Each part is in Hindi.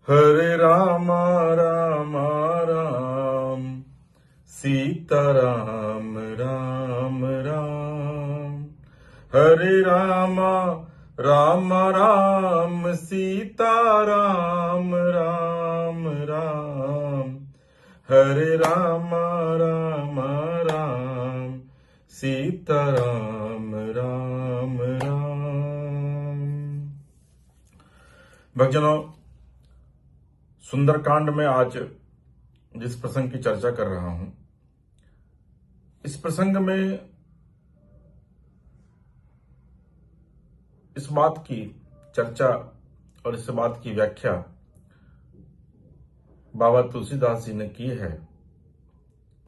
हरे राम राम राम सीता राम राम राम। हरे राम राम राम सीता राम राम राम। हरे राम राम राम सीता राम राम राम। भक्तजनों, सुंदरकांड में आज जिस प्रसंग की चर्चा कर रहा हूं, इस प्रसंग में इस बात की चर्चा और इस बात की व्याख्या बाबा तुलसीदास जी ने की है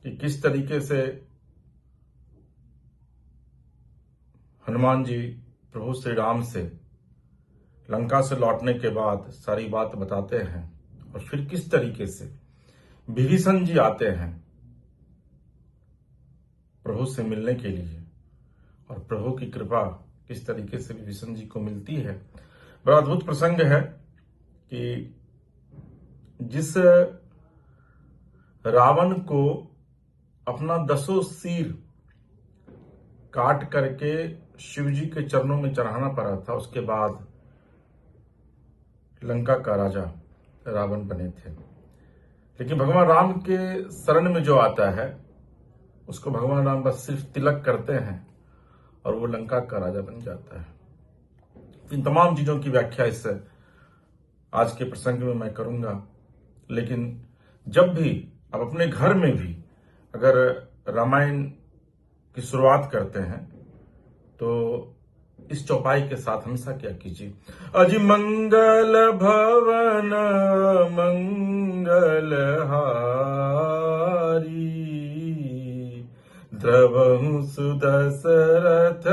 कि किस तरीके से हनुमान जी प्रभु श्री राम से लंका से लौटने के बाद सारी बात बताते हैं और फिर किस तरीके से विभीषण जी आते हैं प्रभु से मिलने के लिए और प्रभु की कृपा किस तरीके से विभीषण जी को मिलती है। बड़ा अद्भुत प्रसंग है कि जिस रावण को अपना 10 सिर काट करके शिव जी के चरणों में चढ़ाना पड़ा था, उसके बाद लंका का राजा रावण बने थे। लेकिन भगवान राम के शरण में जो आता है उसको भगवान राम बस सिर्फ तिलक करते हैं और वो लंका का राजा बन जाता है। इन तमाम चीजों की व्याख्या इस आज के प्रसंग में मैं करूंगा। लेकिन जब भी आप अपने घर में भी अगर रामायण की शुरुआत करते हैं तो इस चौपाई के साथ हमेशा क्या कीजिए, अज मंगल भवन मंगल हारी, द्रवहु सुदशरथ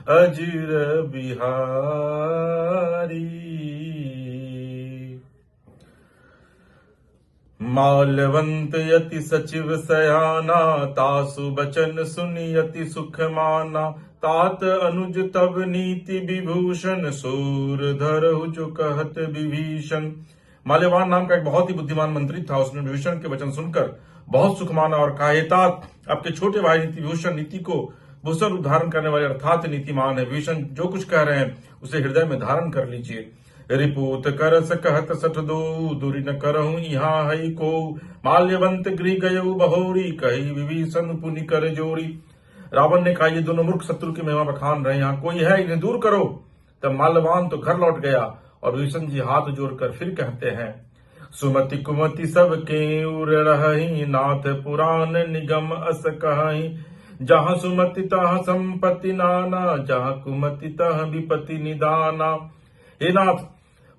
अजिर बिहारी। माल्यवंत यति सचिव सयाना, तासु बचन सुनि यति सुख माना, तात अनुज तब नीति विभूषण, सूर धरहु जो कहत विभीषण। माल्यवान नाम का एक बहुत ही बुद्धिमान मंत्री था। उसने विभीषण के वचन सुनकर बहुत सुख माना और कहा, हे तात, आपके छोटे भाई नीति विभूषण नीति को भूषण उद्धारण करने वाले अर्थात नीतिमान है। विभीषण जो कुछ कह रहे हैं उसे हृदय में धारण कर लीजिए। रिपूत करस कहत सठ दो, दूरी न करहूं यहाँ हई को, माल्यवंत गृह गयऊ बहोरी, कही विभीषण पुनि कर जोरी। रावण ने कहा, ये दोनों मूर्ख शत्रु की महिमा बखान रहे, यहाँ कोई है, इन्हें दूर करो। तब माल्यवान तो घर लौट गया और विभीषण जी हाथ जोड़कर फिर कहते हैं, सुमति कुमति सब के उर रही, नाथ पुराण निगम अस कहीं, जहाँ सुमति तहाँ संपत्ति नाना, जहाँ कुमति तहाँ विपत्ति निदाना। हे नाथ,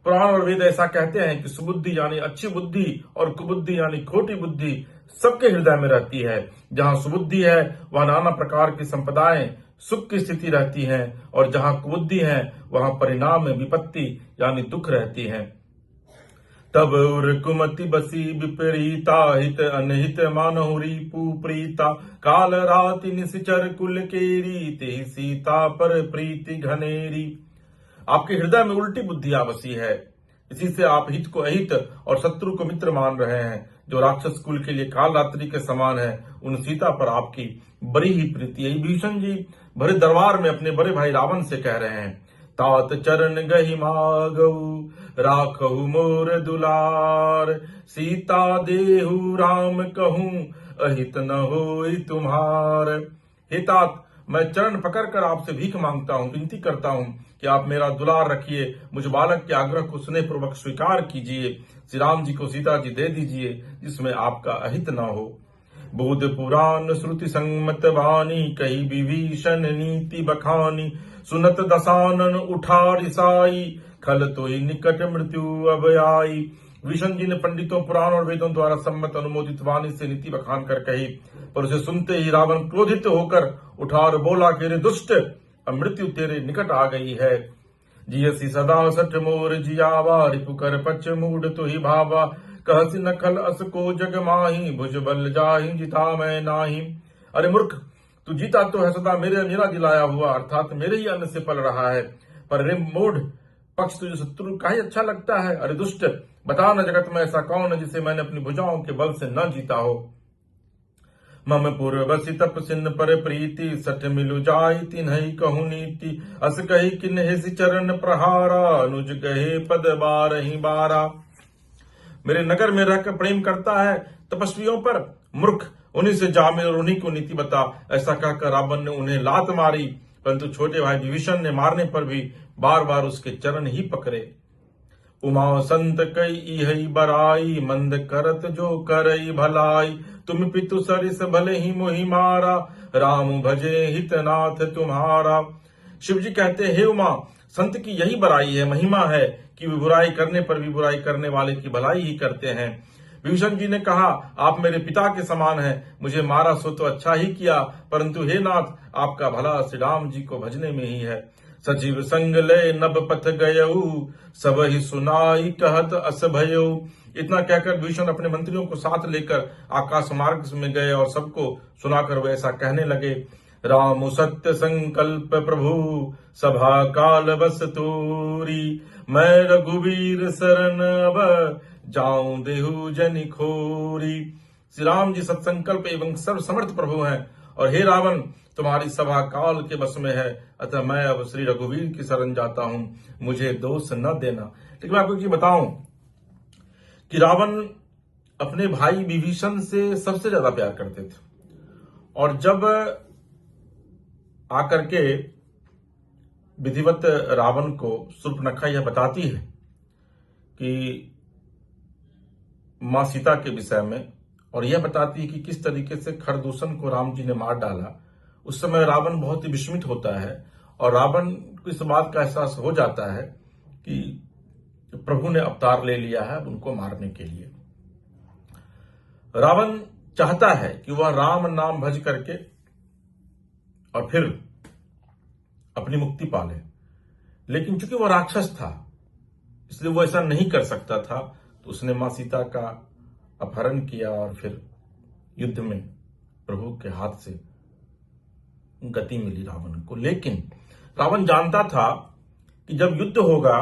पुराण और वेद ऐसा कहते हैं कि सुबुद्धि यानी अच्छी बुद्धि और कुबुद्धि यानी खोटी बुद्धि सबके हृदय में रहती है। जहां सुबुद्धि है वहां नाना प्रकार की संपदाएं सुख की स्थिति रहती हैं और जहां कुबुद्धि है वहां परिणाम में विपत्ति यानी दुख रहती है। तब उर कुमति बसी विपरीता, हित अनहित मानहु रिपु प्रीता, काल राति निश्चर कुल केरी, ते सीता पर प्रीति घनेरी। आपके हृदय में उल्टी बुद्धि आ बसी है, इसी से आप हित को अहित और शत्रु को मित्र मान रहे हैं। जो राक्षस कुल के लिए काल रात्रि के समान है, उन सीता पर आपकी बड़ी ही प्रीति है। भीषण जी भरे दरबार में अपने बड़े भाई रावण से कह रहे हैं, तात चरण गहि मागऊ, राखहु मोर दुलार, सीता देहु राम कहूं, अहित न होई तुम्हार। हे तात, मैं चरण पकड़कर आपसे भीख मांगता हूं, विनती करता हूं कि आप मेरा दुलार रखिए, मुझ बालक के आग्रह को स्नेह पूर्वक स्वीकार कीजिए। श्री राम जी को सीता जी दे दीजिए जिसमें आपका अहित न हो। बोध पुराण श्रुति संगमत वाणी, कही विभीषण नीति बखानी, सुनत दसानन उठा रिसाई, खल तोहि निकट मृत्यु अब आई। विभीषण जी ने पंडितों पुराण और वेदों द्वारा सम्मत अनुमोदित वाणी से नीति बखान कर कही, पर उसे सुनते ही रावण क्रोधित होकर उठा और बोला कि रे दुष्ट, अब मृत्यु तेरे निकट आ गई है। जियसी सदा सठ मोर जियावा, रिपु कर पच मूड तुहि भावा, कहसी नखल अस को जग माही, भुज बल जाहि जिता मैं नाही। अरे मूर्ख, तू जीता तो है सदा मेरा जिलाया हुआ, अर्थात मेरे ही अन्न से पल रहा है, पर रे मूढ़, पक्ष तुझे शत्रु का ही अच्छा लगता है? अरे दुष्ट, बता न जगत में ऐसा कौन है जिसे मैंने अपनी भुजाओं के बल से न जीता हो। मम पूर्वसि तप सिन्न पर प्रीति, सठ मिलु जाय तिन्हई कहु नीति। अस कही किन्हि चरण प्रहारा, अनुज गहे पद बारहि बारा। मेरे नगर में रहकर प्रेम करता है तपस्वियों पर, मूर्ख उन्हीं से जा मिल और उन्हीं को नीति बता। ऐसा कहकर रावण ने उन्हें लात मारी, परंतु छोटे भाई विभीषण ने मारने पर भी बार बार उसके चरण ही पकड़े। उमा संत कई इहई बराई, मंद करत जो करई भलाई। तुम पितु सरिस भले ही मोहि मारा, राम भजे हितनाथ तुम्हारा। शिव जी कहते, हे उमा, संत की यही बड़ाई है, महिमा है कि वे बुराई करने पर भी बुराई करने वाले की भलाई ही करते हैं। विभीषण जी ने कहा, आप मेरे पिता के समान हैं, मुझे मारा सो तो अच्छा ही किया, परंतु हे नाथ, आपका भला श्री राम जी को भजने में ही है। सजीव संग ले नभ पथ गयऊ, सब ही सुनाई कहत अस भयऊ। इतना कहकर विभीषण अपने मंत्रियों को साथ लेकर आकाश मार्ग में गए और सबको सुनाकर वे ऐसा कहने लगे, राम सत्य संकल्प प्रभु, सभा काल बस तूरी। मैं रघुवीर शरण अब, जाऊं देहु जनि खोरी। श्री राम जी सत्संकल्प एवं सर्व समर्थ प्रभु हैं, और हे रावण, तुम्हारी सभा काल के बस में है, अतः मैं अब श्री रघुवीर की शरण जाता हूं, मुझे दोष न देना। लेकिन मैं आपको ये बताऊं कि रावण अपने भाई विभीषण से सबसे ज्यादा प्यार करते थे, और जब आकर के विधिवत रावण को शूर्पणखा यह बताती है कि मां सीता के विषय में, और यह बताती है कि किस तरीके से खरदूषण को राम जी ने मार डाला, उस समय रावण बहुत ही विस्मित होता है, और रावण को इस बात का एहसास हो जाता है कि प्रभु ने अवतार ले लिया है उनको मारने के लिए। रावण चाहता है कि वह राम नाम भज करके और फिर अपनी मुक्ति पाले, लेकिन चूंकि वह राक्षस था इसलिए वो ऐसा नहीं कर सकता था, तो उसने मां सीता का अपहरण किया और फिर युद्ध में प्रभु के हाथ से गति मिली रावण को। लेकिन रावण जानता था कि जब युद्ध होगा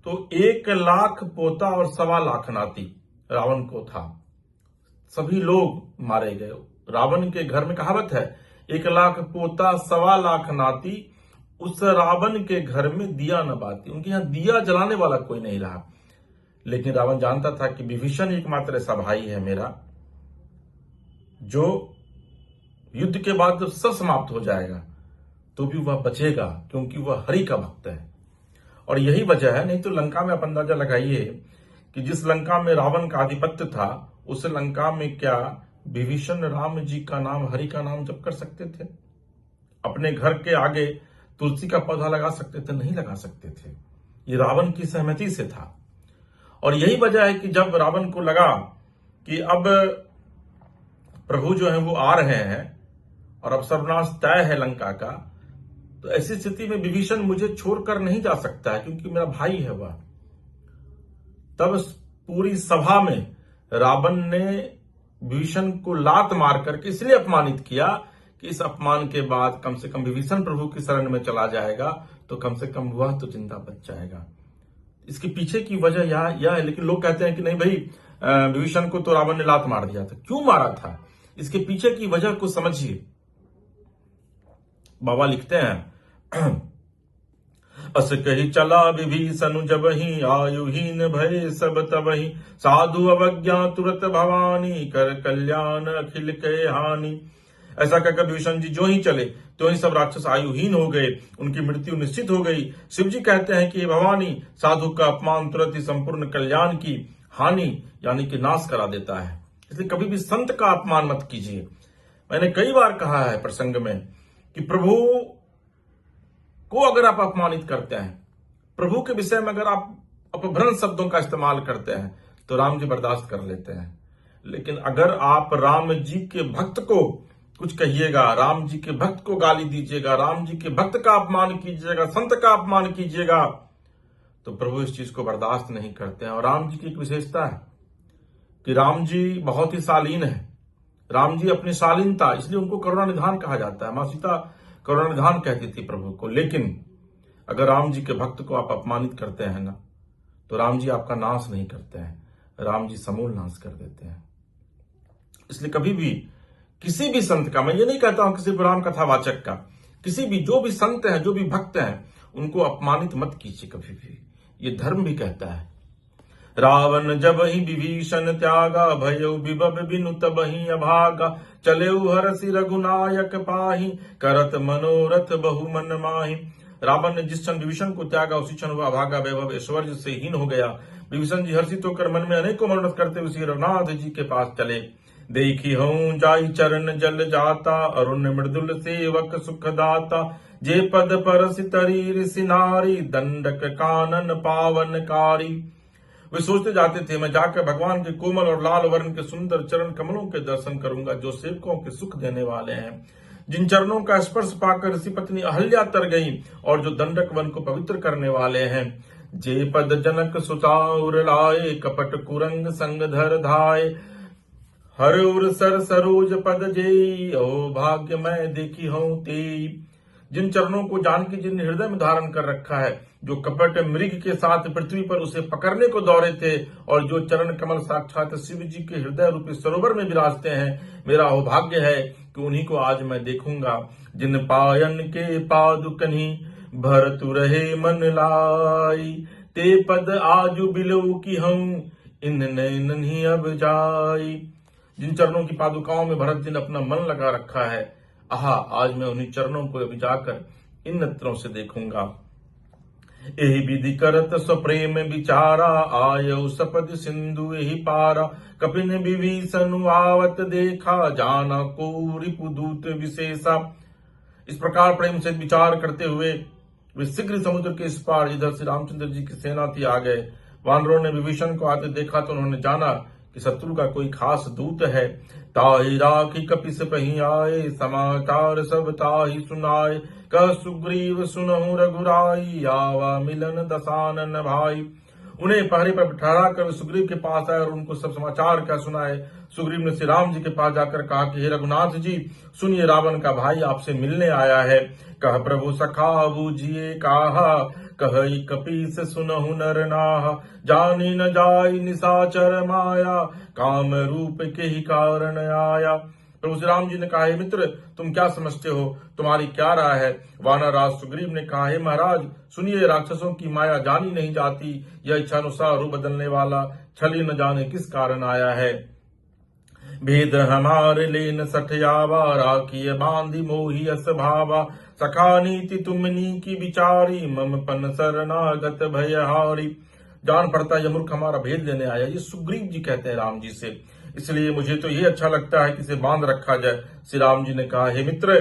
तो 1,00,000 पोता और 1,25,00,000 नाती रावण को था, सभी लोग मारे गए। रावण के घर में कहावत है, 1,00,000 पोता 1,25,00,000 नाती, उस रावण के घर में दिया न बाती। उनके यहां दिया जलाने वाला कोई नहीं रहा। लेकिन रावण जानता था कि विभीषण एकमात्र ऐसा भाई है मेरा जो युद्ध के बाद जब सब समाप्त हो जाएगा तो भी वह बचेगा, क्योंकि वह हरि का भक्त है। और यही वजह है, नहीं तो लंका में आप अंदाजा लगाइए कि जिस लंका में रावण का आधिपत्य था, उस लंका में क्या विभीषण राम जी का नाम, हरि का नाम जप कर सकते थे? अपने घर के आगे तुलसी का पौधा लगा सकते थे? नहीं लगा सकते थे। ये रावण की सहमति से था। और यही वजह है कि जब रावण को लगा कि अब प्रभु जो है वो आ रहे हैं और अब सर्वनाश तय है लंका का, तो ऐसी स्थिति में विभीषण मुझे छोड़कर नहीं जा सकता है, क्योंकि मेरा भाई है वह। तब पूरी सभा में रावण ने विभीषण को लात मार करके इसलिए अपमानित किया कि इस अपमान के बाद कम से कम विभीषण प्रभु की शरण में चला जाएगा तो कम से कम वह तो जिंदा बच जाएगा। इसके पीछे की वजह यह है। लेकिन लोग कहते हैं कि नहीं भाई, विभीषण को तो रावण ने लात मार दिया था। क्यों मारा था? इसके पीछे की वजह को समझिए। बाबा लिखते हैं, अस कही चला विभीषण जबहि, आयुहीन भय सब तबहि। साधु अवज्ञा तुरत भवानी, कर कल्याण अखिल के हानि। ऐसा कहकर विभीषण जी जो ही चले तो ही सब राक्षस आयुहीन हो गए, उनकी मृत्यु निश्चित हो गई। शिव जी कहते हैं कि भवानी साधु का अपमान तुरंत ही संपूर्ण कल्याण की हानि यानी कि नाश करा देता है। इसलिए कभी भी संत का अपमान मत कीजिए। मैंने कई बार कहा है प्रसंग में कि प्रभु को अगर आप अपमानित करते हैं, प्रभु के विषय में अगर आप अपभ्रंश शब्दों का इस्तेमाल करते हैं तो राम जी बर्दाश्त कर लेते हैं। लेकिन अगर आप राम जी के भक्त को कुछ कहिएगा, राम जी के भक्त को गाली दीजिएगा, राम जी के भक्त का अपमान कीजिएगा, संत का अपमान कीजिएगा, तो प्रभु इस चीज को बर्दाश्त नहीं करते हैं। और राम जी की एक विशेषता है कि राम जी बहुत ही शालीन है। राम जी अपनी शालीनता, इसलिए उनको करुणा निधान कहा जाता है। मां सीता करुणा निधान कहती थी प्रभु को। लेकिन अगर राम जी के भक्त को आप अपमानित करते हैं ना, तो राम जी आपका नाश नहीं करते हैं, राम जी समूल नाश कर देते हैं। इसलिए कभी भी किसी भी संत का, मैं ये नहीं कहता हूं किसी राम कथावाचक का, किसी भी जो भी संत हैं, जो भी भक्त हैं, उनको अपमानित मत कीजिए कभी भी। ये धर्म भी कहता है। रावण जब ही विभीषण त्यागा, भयउ बिबब बिनु तबहि अभागा। चलेउ हरसि रघुनायक पाहि, करत मनोरथ बहु मन माहि। रावण ने जिस क्षण विभीषण को त्यागा, उसी क्षण वह अभागा वैभव ऐश्वर्य से हीन हो गया। विभीषण जी हर्षित होकर मन में अनेकों मनोरथ करते हुए श्री रघुनाथ जी के पास चले। देखी हूं जाई चरण जल जाता, अरुण मृदुल सेवक सुखदाता। जे पद परस तरी ऋषि नारी, दंडक कानन पावनकारी। वे सोचते जाते थे, मैं जाकर भगवान के कोमल और लाल वर्ण के सुंदर चरण कमलों के दर्शन करूंगा, जो सेवकों के सुख देने वाले हैं, जिन चरणों का स्पर्श पाकर ऋषि पत्नी अहल्या तर गई और जो दंडक वन को पवित्र करने वाले हैं। जे पद जनक सुताउर लाए, कपट कुरंग संग धर धाय। हर उर सर सरोज पद जेई, ओ भाग्य मैं देखी हूं तेई। जिन चरणों को जानकी जी ने हृदय में धारण कर रखा है, जो कपट मृग के साथ पृथ्वी पर उसे पकड़ने को दौड़े थे, और जो चरण कमल साक्षात शिव जी के हृदय रूपी सरोवर में विराजते हैं, मेरा सौभाग्य है कि उन्हीं को आज मैं देखूंगा। जिन पायन के पादुकन्ही, भरतु रहे मन लाई। ते पद आजु बिलो की हूं, इन नैन ही अब जाई। जिन चरणों की पादुकाओं में भरत जी ने अपना मन लगा रखा है, आहा, आज मैं उन्हीं चरणों को अभी जाकर इन नेत्रों से देखूंगा। एहि विधि करत स्वप्रेम विचारा, आयौ सपद सिंधु एहि पारा। कपिन विभीषण आवत देखा, जाना को रिपुदूत विशेषा। इस प्रकार प्रेम से विचार करते हुए वे शीघ्र समुद्र के इस पार, जिधर श्री रामचंद्र जी की सेना थी, आ गए। वानरों ने विभीषण को आते देखा तो उन्होंने जाना कि शत्रु का कोई खास दूत है। ताहि राखी कपिस पही आए, समाचार सब ताहि सुनाए। कह सुग्रीव सुनहु रघुराई, आवा मिलन दसानन भाई। उन्हें पहरे पर ठहरा कर सुग्रीव के पास आए और उनको सब समाचार क्या सुनाए। सुग्रीव ने श्री राम जी के पास जाकर कहा कि हे रघुनाथ जी, सुनिए, रावण का भाई आपसे मिलने आया है। कह प्रभु सखा बूझिए काहा, कहि कपीस सुनहु नर नाहा। जानी न जाई निशाचर माया, काम रूप के ही कारण आया। प्रभु श्री राम जी ने कहा, हे मित्र, तुम क्या समझते हो, तुम्हारी क्या राय है। वानर राज सुग्रीव ने कहा, हे महाराज सुनिए, राक्षसों की माया जानी नहीं जाती। यह इच्छानुसार रूप बदलने वाला छली न जाने किस कारण आया है। भेद हमारे लेन सठयावा, राखिय बांधी मोही अस भावा। सखा नीति तुमनी की विचारी, मम पन शरणागत भयहारी। जान पड़ता है यह मूर्ख हमारा भेद लेने आया। ये सुग्रीव जी कहते हैं राम जी से, इसलिए मुझे तो ये अच्छा लगता है कि इसे बांध रखा जाए। श्री राम जी ने कहा, हे मित्र,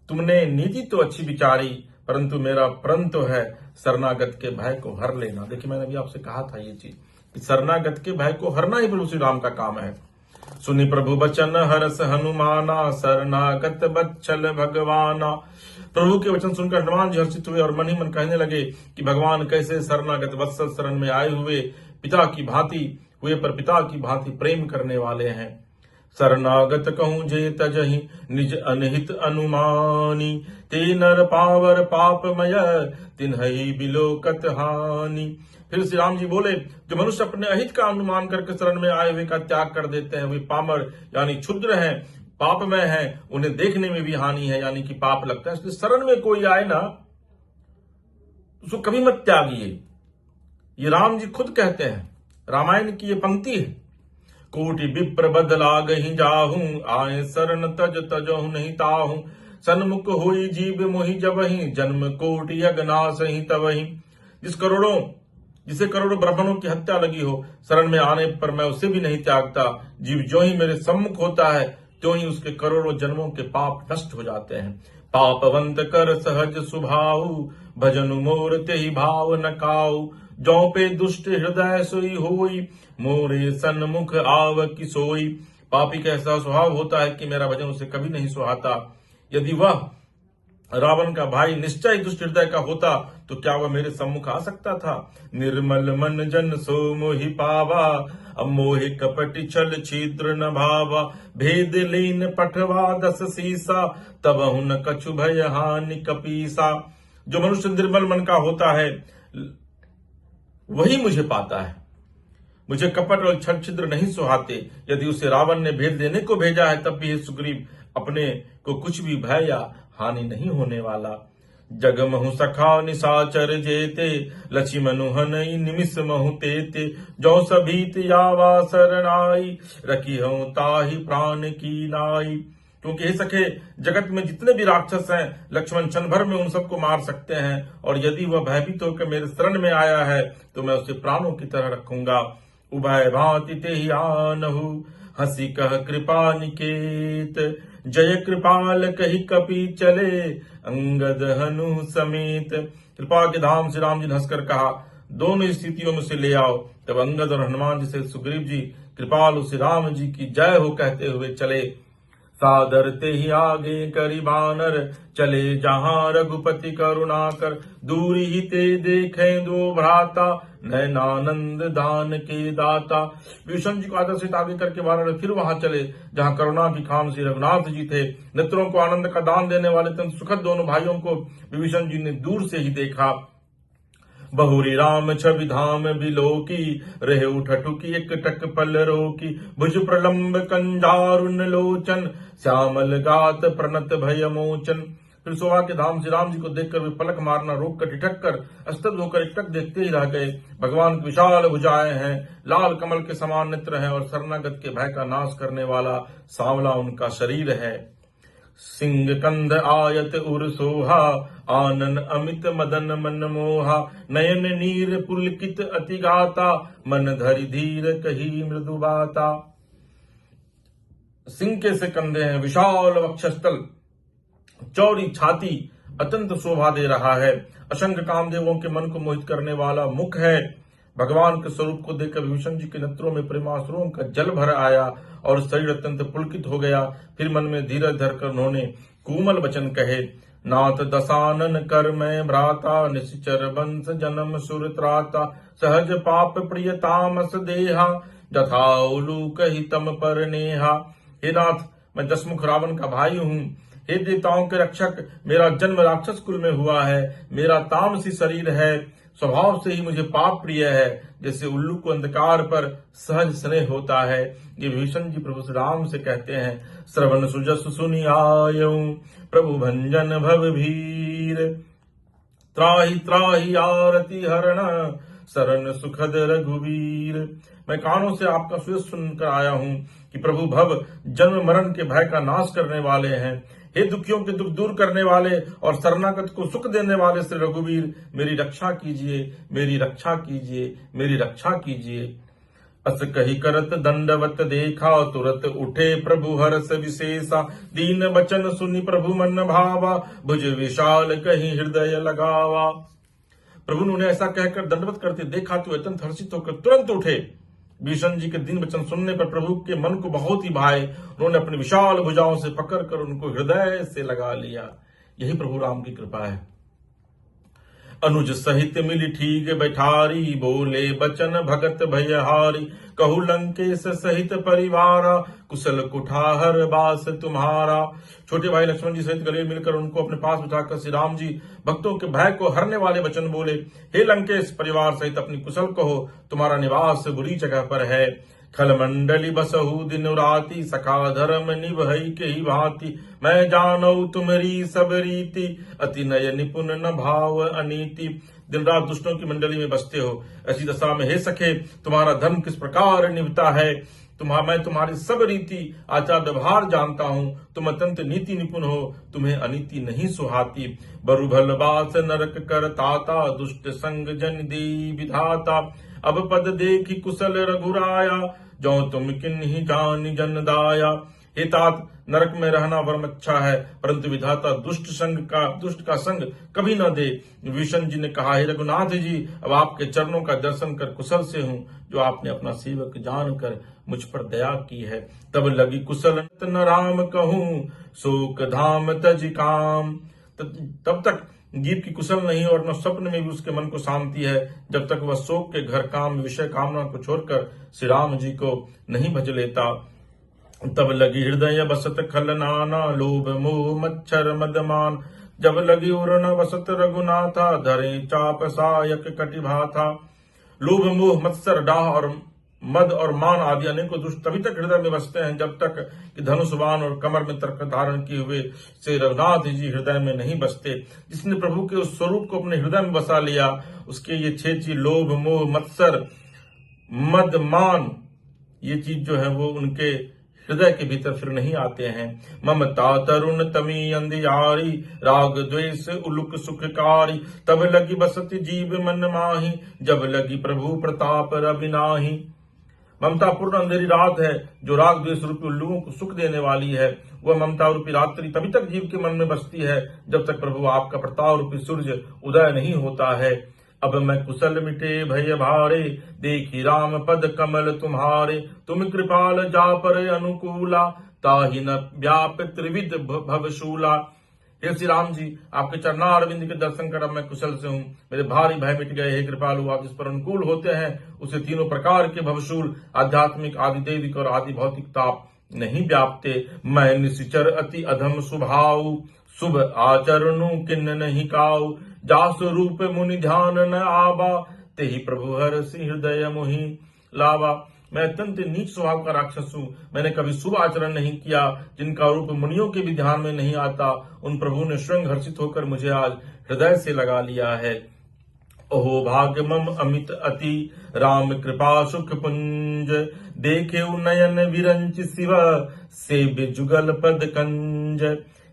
तुमने नीति तो अच्छी विचारी, परंतु मेरा प्रण तो है शरणागत के भय को हर लेना। देखिए, मैंने अभी आपसे कहा था ये चीज कि शरणागत के भय को हरना ही प्रभु श्री राम का काम है। सुनि प्रभु बचन हरस हनुमाना, शरणागत बच्चल भगवाना। प्रभु के वचन सुनकर हनुमान जी हर्षित हुए और मन ही मन कहने लगे कि भगवान कैसे शरणागत वत्सल शरण में आए हुए पिता की भांति हुए, पर पिता की भांति प्रेम करने वाले हैं। शरणागत कहूं जे तजहि, निज अनहित अनुमानी। ते नर पावर पापमय, तिन्हि बिलोकत हानि। फिर श्री राम जी बोले, जो मनुष्य अपने अहित का अनुमान करके शरण में आए हुए का त्याग कर देते हैं, वे पामर यानी क्षुद्र हैं, पापमय हैं, उन्हें देखने में भी हानि है, यानी कि पाप लगता है। इसलिए शरण में कोई आए ना, उसको कभी मत त्यागिए। ये राम जी खुद कहते हैं, रामायण की ये पंक्ति है। कोटि विप्र बदला गही जाहू, आए शरण तज तजहु नहीं ताहू। सन्मुख होई जीव मोहि जबहि, जन्म कोटि अगनाश ही तबहि। जिसे करोड़ों ब्राह्मणों की हत्या लगी हो, शरण में आने पर मैं उसे भी नहीं त्यागता। जीव जो ही मेरे सम्मुख होता है, त्यों ही उसके करोड़ों जन्मों के पाप नष्ट हो जाते हैं। पापवंत कर सहज सुभाऊ, भजनु मोर तेहि भाव न काऊ। जौ पे दुष्ट हृदय सोई होई, मोरे सन्मुख आव की सोई। पापी का ऐसा स्वभाव होता है कि मेरा भजन उसे कभी नहीं सुहाता। यदि वह रावण का भाई निश्चय दुष्ट हृदय का होता तो क्या वह मेरे सम्मुख आ सकता था। निर्मल मन जन सो मोहि पावा, अब मोहि कपटि छल छिद्र न भावा। भेद लीन पठवा दस सीसा, तब हुन कछु भय हानि कपीसा। जो मनुष्य निर्मल मन का होता है वही मुझे पाता है। मुझे कपट और छल छिद्र नहीं सुहाते। यदि उसे रावण ने भेद देने को भेजा है तब भी हे सुग्रीव अपने को कुछ भी भय या हानि नहीं होने वाला। जग महु सखा निशाचर जेते लक्ष्मणु हनई निमिष महु तेते जो सभीत यावा शरणाई रखी हूं ताहि प्राण की नाई। क्योंकि हे सखे जगत में जितने भी राक्षस हैं लक्ष्मण क्षण भर में उन सबको मार सकते हैं, और यदि वह भयभीत होकर मेरे शरण में आया है तो मैं उसे प्राणों की तरह रखूंगा। उभय भांति तेहि आनहु हंसी कह कृपा निकेत जय कृपाल कही कपि चले अंगद हनु समेत। कृपा के धाम श्री राम जी ने हंसकर कहा, दोनों स्थितियों में से ले आओ। तब अंगद और हनुमान जी से सुग्रीव जी कृपाल श्री राम जी की जय हो कहते हुए चले। सादर ते ही आगे करी बानर चले जहां रघुपति करुणाकर दूरी ही ते देखे दो भ्राता नयनानंद दान के दाता। विभीषण जी को आदर से आगे करके वानर फिर वहां चले जहां करुणा की खान श्री रघुनाथ जी थे। नेत्रों को आनंद का दान देने वाले अत्यंत सुखद दोनों भाइयों को विभीषण जी ने दूर से ही देखा। बहुरी राम छवि धाम बिलोकी रहे उठटुकी एक टक पल रोकी भुज प्रलंब कंजारुन लोचन श्यामल गात प्रणत भय मोचन। फिर शोभा के धाम श्री राम जी को देखकर वे पलक मारना रोक कर ठिठक कर स्तब्ध होकर एकटक देखते ही रह गए। भगवान की विशाल भुजाएं हैं, लाल कमल के समान नेत्र हैं और शरणागत के भय का नाश करने वाला सांवला उनका शरीर है। सिंह कंध आयत उर सोहा आनन अमित मदन मन मोहा नयन नीर पुलकित अति गाता मन धरि धीर कही मृदु बाता। सिंह के से कंधे हैं, विशाल वक्षस्थल, चौड़ी छाती अत्यंत शोभा दे रहा है। असंख्य कामदेवों के मन को मोहित करने वाला मुख है। भगवान के स्वरूप को देखकर विभीषण जी के नेत्रों में प्रेमाश्रुओं का जल भर आया और शरीर अत्यंत पुलकित हो गया। फिर मन में धीरज धरकर उन्होंने कोमल वचन कहे, नाथ दसानन कर मैं भ्राता निश्चर वंश जन्म सुर त्राता सहज पाप प्रिय तामस देहा जथा उलूक हितम पर नेहा। हे नाथ, मैं दशमुख रावण का भाई हूँ। हे देवताओं के रक्षक, मेरा जन्म राक्षस कुल में हुआ है। मेरा तामसी शरीर है, स्वभाव से ही मुझे पाप प्रिय है। जैसे उल्लू को अंधकार पर सहज स्नेह होता है। ये विभीषण जी प्रभु श्री राम से कहते हैं, श्रवण सुजस सुनि आयऊ प्रभु भंजन भव भीर त्राहि त्राहि आरती हरण शरण सुखद रघुवीर। मैं कानों से आपका सुयश सुनकर आया हूँ कि प्रभु भव जन्म मरण के भय का नाश करने वाले हैं। हे दुखियों के दुख दूर करने वाले और शरणागत को सुख देने वाले श्री रघुवीर, मेरी रक्षा कीजिए, मेरी रक्षा कीजिए, मेरी रक्षा कीजिए। अस कही करत दंडवत देखा तुरत उठे प्रभु हर्ष विशेषा दीन बचन सुनि प्रभु मन भावा भुज विशाल कहीं हृदय लगावा। प्रभु ने उन्हें ऐसा कहकर दंडवत करते देखा तो अत्यंत हर्षित होकर तुरंत उठे। विभीषण जी के दीन वचन सुनने पर प्रभु के मन को बहुत ही भाए। उन्होंने अपनी विशाल भुजाओं से पकड़कर उनको हृदय से लगा लिया। यही प्रभु राम की कृपा है। अनुज सहित मिली ठीक बैठारी बोले बचन भगत भयहारी कहु लंकेश सहित परिवारा कुशल कुठार बास तुम्हारा। छोटे भाई लक्ष्मण जी सहित गले मिलकर उनको अपने पास बिठाकर श्री राम जी भक्तों के भय को हरने वाले वचन बोले, हे लंकेश, परिवार सहित अपनी कुशल कहो, तुम्हारा निवास बुरी जगह पर है। खल मंडली बसहु दिन राति सखा धर्म निभई के ही भांति मैं जानऊ तुम्हारी सब रीति अति नय निपुण न भाव अनीति। दिन रात दुष्टों की मंडली में बसते हो, ऐसी दशा में हे सखे तुम्हारा धर्म किस प्रकार निभता है। मैं तुम्हारी सब रीति आचार व्यवहार जानता हूँ। तुम अत्यंत नीति निपुण हो, तुम्हें अनीति नहीं सुहाती। बरु भल बास नरक कर ताता दुष्ट संग जन दी विधाता अब पद देखी कुशल रघुराया जो तुम किन्हीं जान जन दाया। हे तात, नरक में रहना वरम अच्छा है, परंतु विधाता दुष्ट का संग कभी न दे। विभीषण जी ने कहा, हे रघुनाथ जी, अब आपके चरणों का दर्शन कर कुशल से हूँ, जो आपने अपना सेवक जानकर मुझ पर दया की है। तब लगी कुशल न राम कहूँ शोक धाम तज काम। तब तक जीव की कुशल नहीं और न स्वप्न में भी उसके मन को शांति है, जब तक वह शोक के घर काम विषय कामना को छोड़कर श्री राम जी को नहीं भज लेता। तब लगी हृदय बसत खल नाना लोभ मोह मच्छर मदमान जब लगी उर न बसत रघुनाथा, धरे चाप सायक कटिभा था। लोभ मोह मत्सर डाह और मद और मान आदि अनेकों दुष्ट तभी तक हृदय में बसते हैं जब तक कि धनुष बाण और कमर में तर्क धारण किए हुए से रघुनाथ जी हृदय में नहीं बसते। जिसने प्रभु के उस स्वरूप को अपने हृदय में बसा लिया, उसके ये 6 चीज लोभ मोह मत्सर मद मान, ये चीज जो है वो उनके हृदय के भीतर फिर नहीं आते हैं। ममता तरुण तमी अंधियारी, राग द्वेष उलुक सुखकारी, तब लगी बसति जीव मन माही, जब लगी प्रभु प्रताप रवि नाही। ममता पूर्ण अंधेरी रात है जो राग द्वेष रूपी उल्लुओं को सुख देने वाली है। वह ममता रूपी रात्रि तभी तक जीव के मन में बसती है जब तक प्रभु आपका प्रताप रूपी सूर्य उदय नहीं होता है। अब मैं कुशल मिटे भय भारे, देखी राम पद कमल तुम्हारे, तुम कृपाल जा पर अनुकूला, ताहि न व्याप त्रिविध भवशूला। हे श्री राम जी, आपके चरणारविंद के दर्शन कर अब मैं कुशल से हूँ, मेरे भारी भय मिट गए। हे कृपालु, आप जिस पर अनुकूल होते हैं उसे तीनों प्रकार के भवशूल आध्यात्मिक आदि दैविक और आदि भौतिक ताप नहीं व्यापते। मैं निशिचर अति अधम स्वभाव, शुभ आचरणु किन्न नहीं काऊ, जासु रूप मुनि ध्यान न आवा, तेहि प्रभु हर सिंह हृदय मोहि लावा। मैं अत्यंत नीच स्वभाव का राक्षस हूँ, मैंने कभी शुभ आचरण नहीं किया, जिनका रूप मुनियों के भी ध्यान में नहीं आता, उन प्रभु ने स्वयं हर्षित होकर मुझे आज हृदय से लगा लिया है। ओहो भाग्य मम अमित अति, राम कृपा सुख पुंज, देखे नयन विरंच शिव, सेव्य जुगल पद कंज।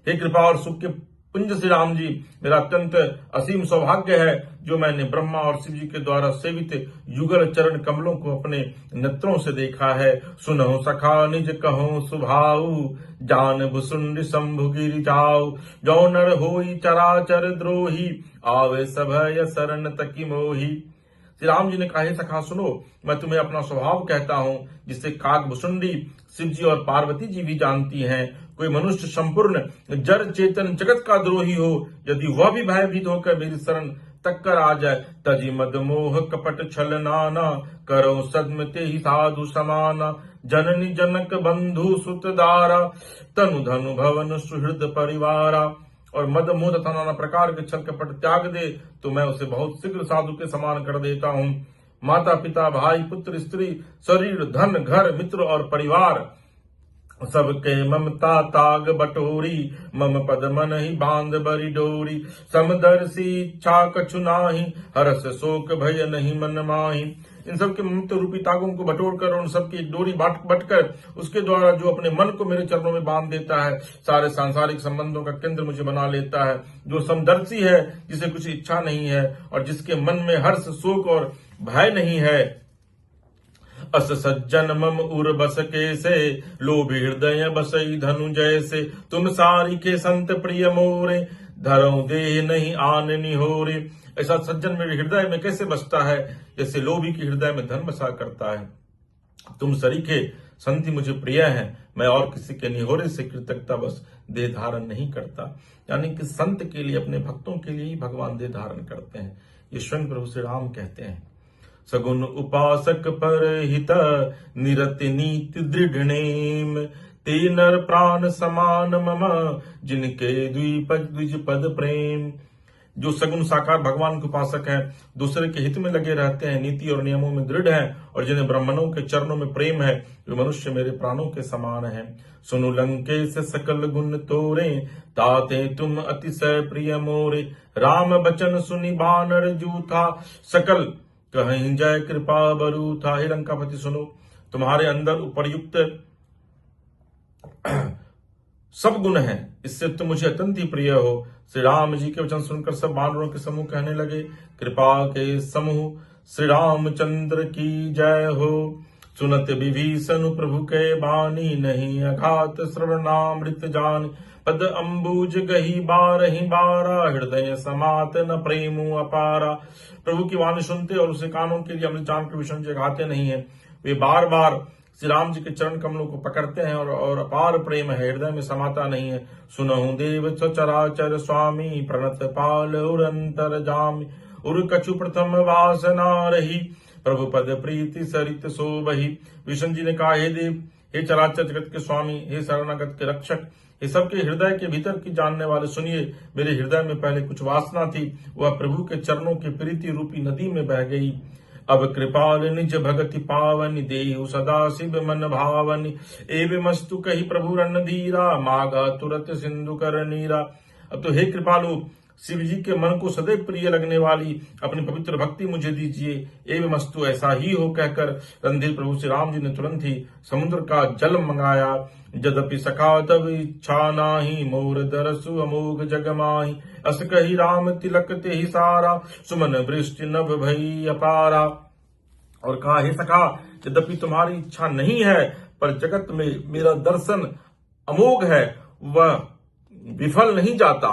हे कृपा और सुख के पुंज श्री राम जी, मेरा अत्यंत असीम सौभाग्य है जो मैंने ब्रह्मा और शिव जी के द्वारा सेवित युगल चरण कमलों को अपने नेत्रों से देखा है। सुनहु सखा निज कहूं सुभाऊ, जान भुसुंड शंभु गिरि जाऊ, जो नर होई चराचर द्रोही, आवे सभय शरण तकी मोही। श्री राम जी ने कहा, हे सखा सुनो, मैं तुम्हें अपना स्वभाव कहता हूँ जिससे काक भुसुंडी शिव जी और पार्वती जी भी जानती हैं। कोई मनुष्य संपूर्ण जड़ चेतन जगत का द्रोही हो, यदि वह भी भयभीत होकर मेरी शरण तक कर आ जाए, तजी मद मोह कपट छल नाना, करो सद्म ते ही साधु समाना, जननी जनक बंधु सुत दारा, तनु धनु भवन सुहृद परिवारा। और मद मोह तथा नाना प्रकार के छल कपट त्याग दे तो मैं उसे बहुत शीघ्र साधु के समान कर देता हूँ। माता पिता भाई पुत्र स्त्री शरीर धन घर मित्र और परिवार सबके ममता ताग बटोरी, मम पद मन ही बांध बरी डोरी, समदर्शी इच्छा कछु नाही, हरस शोक भय नहीं मन माही। इन सब के ममता रूपी तागों को बटोर कर उन सबकी एक डोरी बटकर उसके द्वारा जो अपने मन को मेरे चरणों में बांध देता है, सारे सांसारिक संबंधों का केंद्र मुझे बना लेता है। जो समदर्शी है, जिसे कुछ इच्छा नहीं है और जिसके मन में हर्ष शोक और भय नहीं है, अस सज्जन मम उर बस के से, लोभी हृदय बसई धनु जैसे, तुम सारी के संत प्रिय मोरे, धरऊ देह नहीं आन निहोरे। ऐसा सज्जन मेरे हृदय में कैसे बसता है जैसे लोभी के हृदय में धन बसा करता है। तुम सरीखे संति मुझे प्रिय हैं, मैं और किसी के निहोरे से कृतज्ञता बस देह धारण नहीं करता। यानी कि संत के लिए, अपने भक्तों के लिए ही भगवान देह धारण करते हैं। ये स्वयं प्रभु श्री राम कहते हैं। सगुन उपासक पर हित, निरति नीति दृढ़ नेम, ते नर प्राण समान मम, जिनके द्विज पद प्रेम। जो सगुन साकार भगवान के उपासक हैं, दूसरे के हित में लगे रहते हैं, नीति और नियमों में दृढ़ हैं और जिन्हें ब्राह्मणों के चरणों में प्रेम है, वे मनुष्य मेरे प्राणों के समान हैं। सुनु लंकेश सकल गुण तोरे, ताते तुम अतिशय प्रिय मोरे, राम बचन सुनि बानर जूथा, सकल कहीं जय कृपा बरू था। हे लंकापति सुनो, तुम्हारे अंदर उपरयुक्त सब गुण हैं, इससे तुम मुझे अत्यंत ही प्रिय हो। श्री राम जी के वचन सुनकर सब वानरों के समूह कहने लगे, कृपा के समूह श्री रामचंद्र की जय हो। सुनत विभीषण प्रभु के बानी, नहीं अघात श्रवणामृत जान, पद अंबुज गही बारहि बारा, हृदय समात न प्रेमु अपारा। प्रभु की वाणी सुनते और उसे कानों के लिए अमृत जान के विषण जगाते नहीं है, वे बार बार श्री राम जी के चरण कमलों को पकड़ते हैं और अपार प्रेम है, हृदय में समाता नहीं है। सुनहु देव चराचर स्वामी, प्रणत पाल उरंतर जामी, उर कछु प्रथम वासना रही, प्रभु पद प्रीति सरित सो बही। विष्णु जी ने कहा, हे देव हे चराचर जगत के स्वामी, हे शरणागत के रक्षक, ये सबके हृदय के भीतर की जानने वाले सुनिए। मेरे हृदय में पहले कुछ वासना थी, वह प्रभु के चरणों की प्रीति रूपी नदी में बह गई। अब कृपाल निज भगति पावनि, देहु सदा शिव मन भावनि। एवमस्तु कही प्रभु रणधीरा, मागा तुरत सिंधु कर नीरा। अब तो हे कृपालु, शिव जी के मन को सदैव प्रिय लगने वाली अपनी पवित्र भक्ति मुझे दीजिए। एवं मस्तु ऐसा ही हो कहकर रणधीर प्रभु श्री राम जी ने तुरंत ही समुद्र का जल मंगाया। यद्यपि सखा तब इच्छा नाही, मोर दरसु अमोघ जग माही। अस कही राम तिलक ते ही सारा, सुमन वृष्टि नभ भई अपारा। और कहा, हे सखा, यद्यपि तुम्हारी इच्छा नहीं है, पर जगत में मेरा दर्शन अमोघ है, वह विफल नहीं जाता।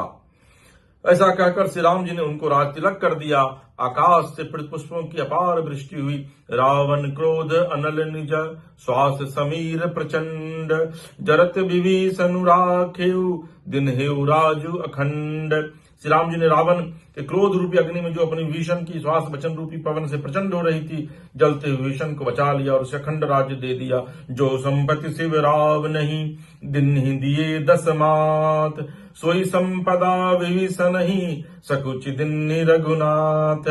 ऐसा कहकर श्री राम जी ने उनको राज तिलक कर दिया। आकाश से पुष्पों की अपार वृष्टि हुई। रावण क्रोध अनल निज, श्वास समीर प्रचंड। जरत विभीषण राखेउ, दिन हेउ राजु अखंड। श्री राम जी ने रावण के क्रोध रूपी अग्नि में जो अपनी विभीषण की श्वास वचन रूपी पवन से प्रचंड हो रही थी, जलते हुए विभीषण को बचा लिया और उसे अखंड राज्य दे दिया। जो संपत्ति शिव राव नहीं, दिन ही दिए 10 मात। सोई संपदा विभीषण ही, सकुच दिन रघुनाथ।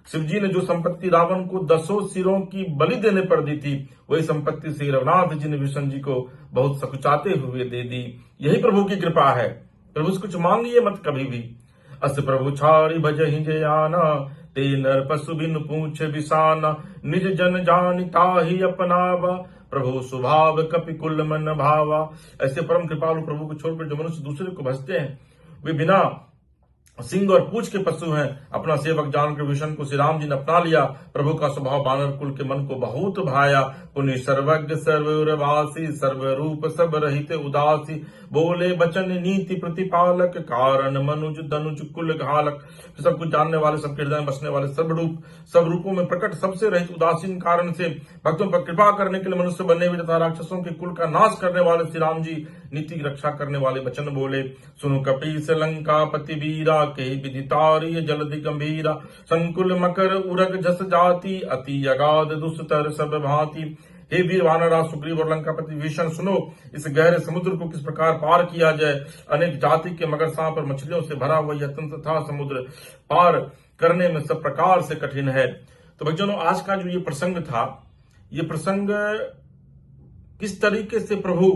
शिव जी ने जो संपत्ति रावण को 10 सिरों की बलि देने पर दी थी, वही संपत्ति श्री रघुनाथ जी ने विभीषण जी को बहुत सकुचाते हुए दे दी। यही प्रभु की कृपा है। प्रभु से कुछ मांगिए मत कभी भी। अस प्रभु छाड़ी भजहि जयाना, ते नर पशु बिन पूछ बिसाना। निज जन जानि ताहि अपनावा, प्रभु स्वभाव कपि कुल मन भावा। ऐसे परम कृपालु प्रभु को छोड़कर जो मनुष्य दूसरे को भजते हैं, वे बिना सिंह और पूछ के पशु हैं। अपना सेवक जानकर विभीषण को श्री राम जी ने अपना लिया। प्रभु का स्वभाव बानर कुल के मन को बहुत भाया। पुनि सर्वज्ञ सर्ववासी, सर्वरूप सब रहित उदासी। बोले बचन नीति प्रतिपालक, कारण मनुज धनुज कुल घालक। सब कुछ जानने वाले, सबके हृदय में बसने वाले, सर्वरूप सब रूपों में प्रकट, सबसे रहित उदासीन कारण से भक्तों पर कृपा करने के लिए मनुष्य बनने हुए तथा राक्षसों के कुल का नाश करने वाले श्री राम जी नीति की रक्षा करने वाले वचन बोले। सुनु कपीस लंका पति वीरा, के विदितारिय जलधि गंभीरा। संकुल मकर उरग जस जाति, अति अगाध दुष्तर सब भांति। हे वीर वानरा सुग्रीव और लंकापति विभीषण, सुनो इस गहरे समुद्र को किस प्रकार पार किया जाए। अनेक जाति के मगर, सांप और मछलियों से भरा हुआ यह तंत्र था समुद्र, पार करने में सब प्रकार से कठिन है। तो भक्तजनों, आज का जो ये प्रसंग था, ये प्रसंग किस तरीके से प्रभु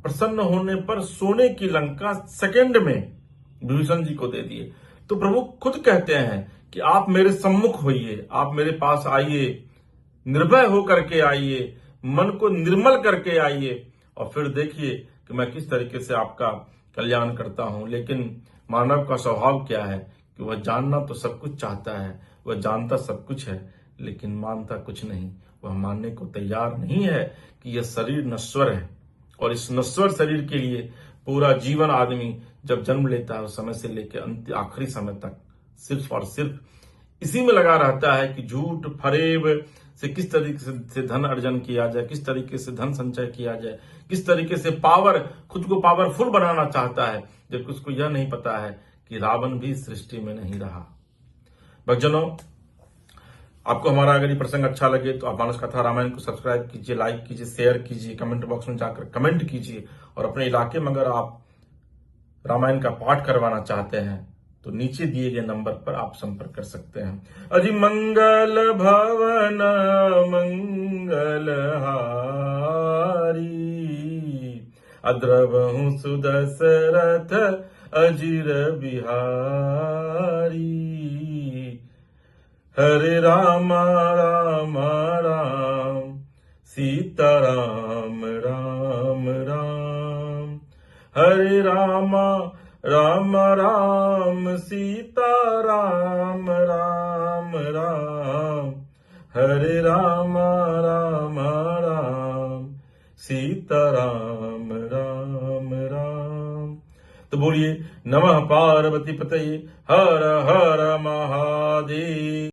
प्रसन्न होने पर सोने की लंका सेकंड में विभीषण जी को दे दिए। तो प्रभु खुद कहते हैं कि आप मेरे सम्मुख होइए, आप मेरे पास आइए, निर्भय होकर के आइए, मन को निर्मल करके आइए, और फिर देखिए कि मैं किस तरीके से आपका कल्याण करता हूं। लेकिन मानव का स्वभाव क्या है कि वह जानना तो सब कुछ चाहता है, वह जानता सब कुछ है, लेकिन मानता कुछ नहीं। वह मानने को तैयार नहीं है कि यह शरीर नश्वर है, और इस नश्वर शरीर के लिए पूरा जीवन आदमी जब जन्म लेता है उस समय से लेकर अंत आखिरी समय तक सिर्फ और सिर्फ इसी में लगा रहता है कि झूठ फरेब से किस तरीके से धन अर्जन किया जाए, किस तरीके से धन संचय किया जाए, किस तरीके से खुद को पावरफुल बनाना चाहता है, जबकि उसको यह नहीं पता है कि रावण भी सृष्टि में नहीं रहा। भक्तजनों, आपको हमारा अगर ये प्रसंग अच्छा लगे तो आप मानस कथा रामायण को सब्सक्राइब कीजिए, लाइक कीजिए, शेयर कीजिए, कमेंट बॉक्स में जाकर कमेंट कीजिए। और अपने इलाके में अगर आप रामायण का पाठ करवाना चाहते हैं तो नीचे दिए गए नंबर पर आप संपर्क कर सकते हैं। अजी मंगल भवन मंगल हारी, अद्रवहु सुदशरथ अजिर बिहारी। हरे राम राम राम, सीता राम राम राम। हरे राम राम राम, सीता राम राम राम। हरे राम राम राम, सीता राम राम राम। तो बोलिए नमः पार्वती पतये, हर हर महादेव।